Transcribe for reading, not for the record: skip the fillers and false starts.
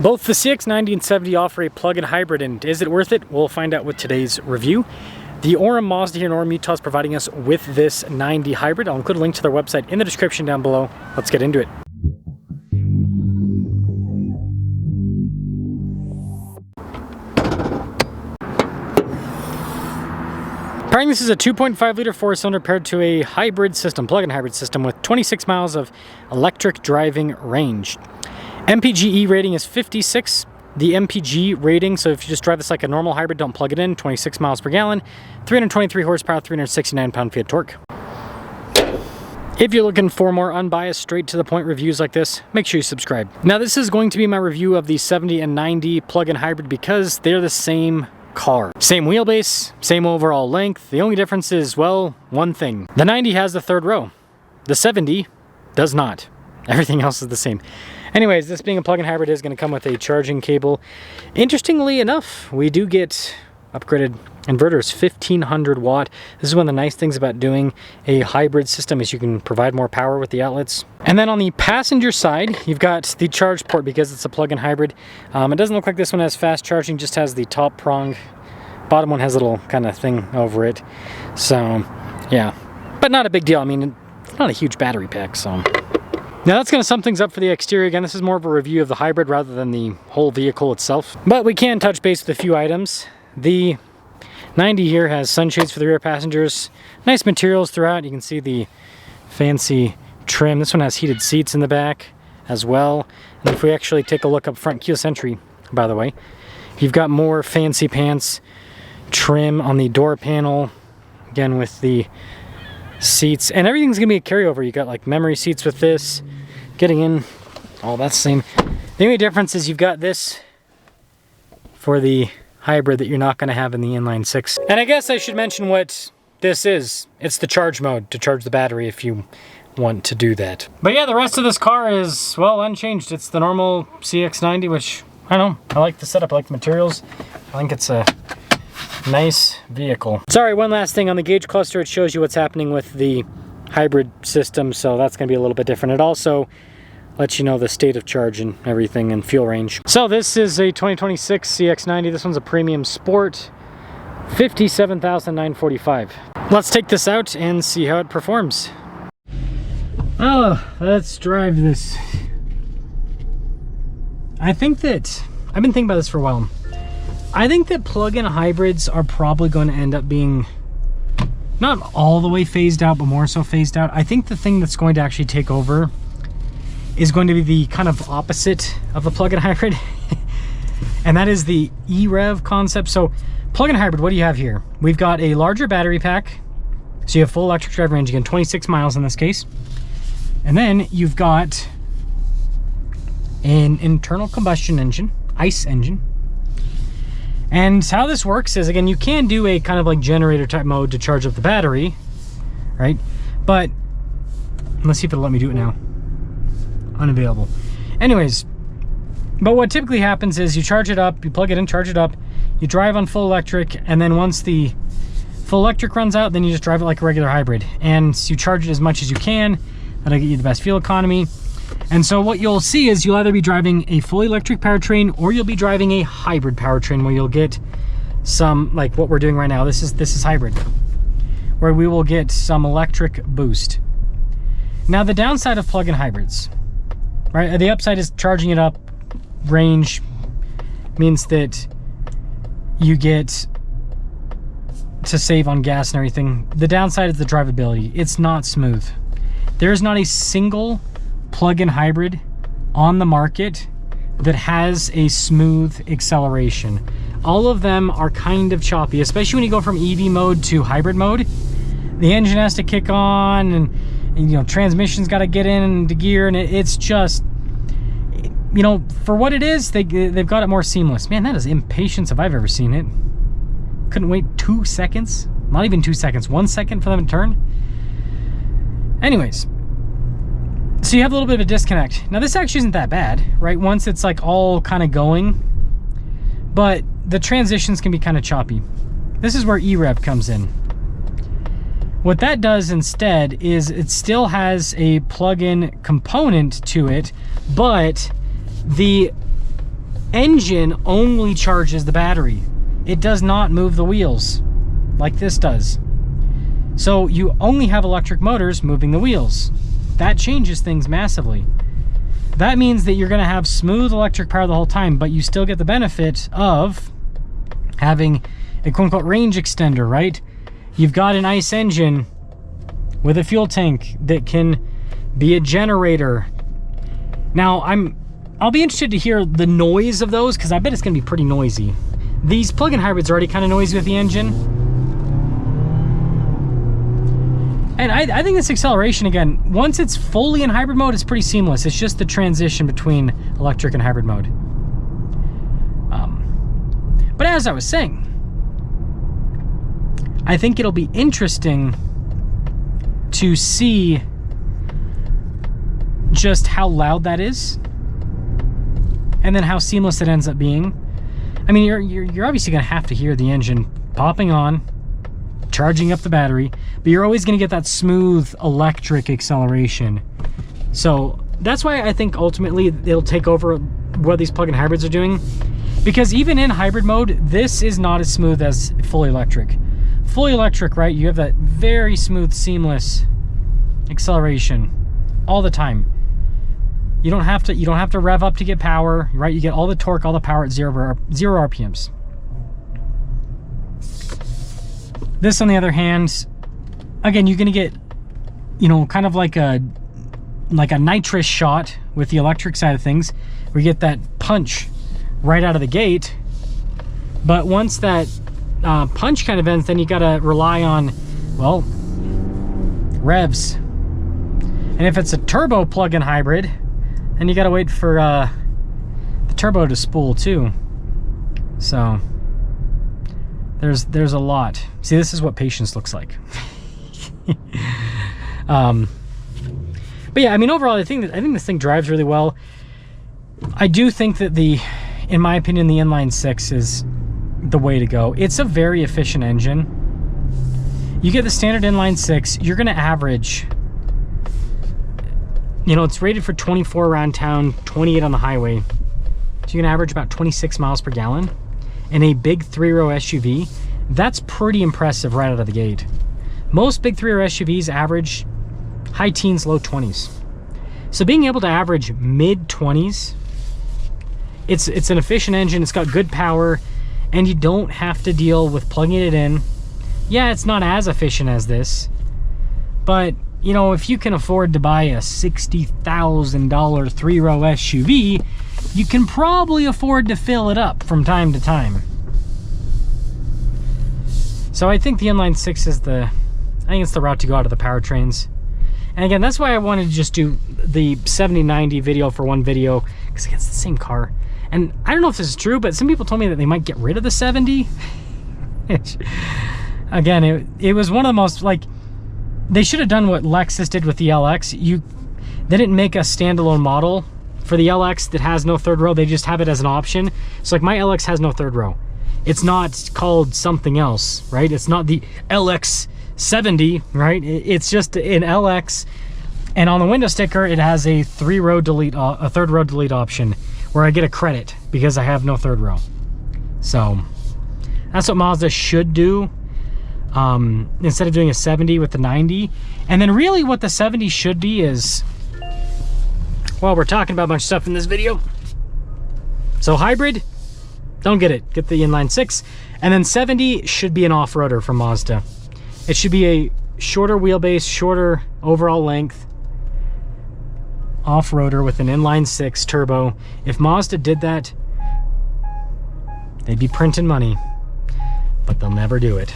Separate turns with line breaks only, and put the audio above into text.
Both the CX-90 and 70 offer a plug-in hybrid, and is it worth it? We'll find out with today's review. The Orem Mazda here in Orem, Utah is providing us with this 90 hybrid. I'll include a link to their website in the description down below. Let's get into it. Apparently this is a 2.5 liter four-cylinder paired to a hybrid system, plug-in hybrid system with 26 miles of electric driving range. MPGe rating is 56. The MPG rating, so if you just drive this like a normal hybrid, don't plug it in, 26 miles per gallon, 323 horsepower, 369 pound-feet of torque. If you're looking for more unbiased, straight-to-the-point reviews like this, make sure you subscribe. Now this is going to be my review of the 70 and 90 plug-in hybrid because they're the same car. Same wheelbase, same overall length. The only difference is, well, one thing. The 90 has the third row. The 70 does not. Everything else is the same. Anyways, this being a plug-in hybrid is going to come with a charging cable. Interestingly enough, we do get upgraded inverters, 1500 watt. This is one of the nice things about doing a hybrid system is you can provide more power with the outlets. And then on the passenger side, you've got the charge port because it's a plug-in hybrid. It doesn't look like this one has fast charging, just has the top prong. Bottom one has a little kind of thing over it. So, yeah, but not a big deal. I mean, it's not a huge battery pack, so. Now that's going to sum things up for the exterior. Again, this is more of a review of the hybrid rather than the whole vehicle itself. But we can touch base with a few items. The 90 here has sunshades for the rear passengers. Nice materials throughout. You can see the fancy trim. This one has heated seats in the back as well. And if we actually take a look up front, keyless entry, by the way, you've got more fancy pants trim on the door panel. Again, with the seats, and everything's gonna be a carryover. You got like memory seats with this, getting in, all that's the same. The only difference is you've got this for the hybrid that you're not gonna have in the inline six. And I guess I should mention what this is. It's the charge mode to charge the battery if you want to do that. But yeah, the rest of this car is, well, unchanged. It's the normal CX-90, which, I don't know, I like the setup, I like the materials. I think it's a nice vehicle. Sorry, one last thing on the gauge cluster, it shows you what's happening with the hybrid system, so that's going to be a little bit different. It also lets you know the state of charge and everything and fuel range. So this is a 2026 CX-90. This one's a premium sport, 57,945. Let's take this out and see how it performs. Oh, let's drive this. I think that I've been thinking about this for a while. I think that plug-in hybrids are probably going to end up being not all the way phased out, but more so phased out. I think the thing that's going to actually take over is going to be the kind of opposite of the plug-in hybrid. And that is the EREV concept. So plug-in hybrid, what do you have here? We've got a larger battery pack. So you have full electric drive range, again, 26 miles in this case. And then you've got an internal combustion engine, ICE engine. And how this works is, again, you can do a kind of like generator type mode to charge up the battery, right? But let's see if it'll let me do it now. Unavailable. Anyways, but what typically happens is you charge it up, you plug it in, charge it up, you drive on full electric, and then once the full electric runs out, then you just drive it like a regular hybrid. And you charge it as much as you can. That'll get you the best fuel economy. And so what you'll see is you'll either be driving a fully electric powertrain or you'll be driving a hybrid powertrain where you'll get some, like what we're doing right now. This is hybrid, where we will get some electric boost. Now the downside of plug-in hybrids, right? The upside is charging it up. Range means that you get to save on gas and everything. The downside is the drivability. It's not smooth. There is not a single plug-in hybrid on the market that has a smooth acceleration. All of them are kind of choppy, especially when you go from EV mode to hybrid mode. The engine has to kick on, and you know, transmission's got to get into gear, and it's just, you know, for what it is, they've got it more seamless. Man, that is impatience if I've ever seen it. Couldn't wait 2 seconds, not even 2 seconds, 1 second for them to turn. Anyways, so you have a little bit of a disconnect. Now this actually isn't that bad, right? Once it's like all kind of going, but the transitions can be kind of choppy. This is where EREV comes in. What that does instead is it still has a plug-in component to it, but the engine only charges the battery. It does not move the wheels like this does. So you only have electric motors moving the wheels. That changes things massively. That means that you're going to have smooth electric power the whole time, but you still get the benefit of having a quote-unquote range extender, right? You've got an ICE engine with a fuel tank that can be a generator. Now, I'll be interested to hear the noise of those, because I bet it's going to be pretty noisy. These plug-in hybrids are already kind of noisy with the engine. And I think this acceleration, again, once it's fully in hybrid mode, it's pretty seamless. It's just the transition between electric and hybrid mode. But as I was saying, I think it'll be interesting to see just how loud that is, and then how seamless it ends up being. I mean, you're obviously going to have to hear the engine popping on, charging up the battery, but you're always going to get that smooth electric acceleration. So that's why I think ultimately it'll take over what these plug-in hybrids are doing, because even in hybrid mode, this is not as smooth as fully electric. Fully electric, right? You have that very smooth, seamless acceleration all the time. You don't have to rev up to get power, right? You get all the torque, all the power at zero RPMs. This, on the other hand, again, you're gonna get, you know, kind of like a nitrous shot with the electric side of things, where you get that punch right out of the gate. But once that punch kind of ends, then you gotta rely on, well, revs. And if it's a turbo plug-in hybrid, then you gotta wait for the turbo to spool too. So there's a lot. See, this is what patience looks like. But yeah, I mean, overall, I think this thing drives really well. I do think that in my opinion, the inline six is the way to go. It's a very efficient engine. You get the standard inline six, you're gonna average, you know, it's rated for 24 around town, 28 on the highway. So you're gonna average about 26 miles per gallon. In a big 3-row SUV, that's pretty impressive right out of the gate. Most big 3-row SUVs average high teens, low 20s. So being able to average mid 20s, it's an efficient engine, it's got good power, and you don't have to deal with plugging it in. Yeah, it's not as efficient as this, but you know, if you can afford to buy a $60,000 3-row SUV, you can probably afford to fill it up from time to time. So I think the inline six is I think it's the route to go out of the powertrains. And again, that's why I wanted to just do the 70-90 video for one video, because it's the same car. And I don't know if this is true, but some people told me that they might get rid of the 70. Again, it was one of the most, like, they should have done what Lexus did with the LX. They didn't make a standalone model for the LX that has no third row. They just have it as an option. So like my LX has no third row. It's not called something else, right? It's not the LX70, right? It's just an LX, and on the window sticker it has a third row delete option, where I get a credit because I have no third row. So that's what Mazda should do, instead of doing a 70 with the 90. And then really what the 70 should be is, well, we're talking about a bunch of stuff in this video. So hybrid, don't get it, get the inline six. And then 70 should be an off-roader from Mazda. It should be a shorter wheelbase, shorter overall length off-roader with an inline six turbo. If Mazda did that, they'd be printing money, but they'll never do it.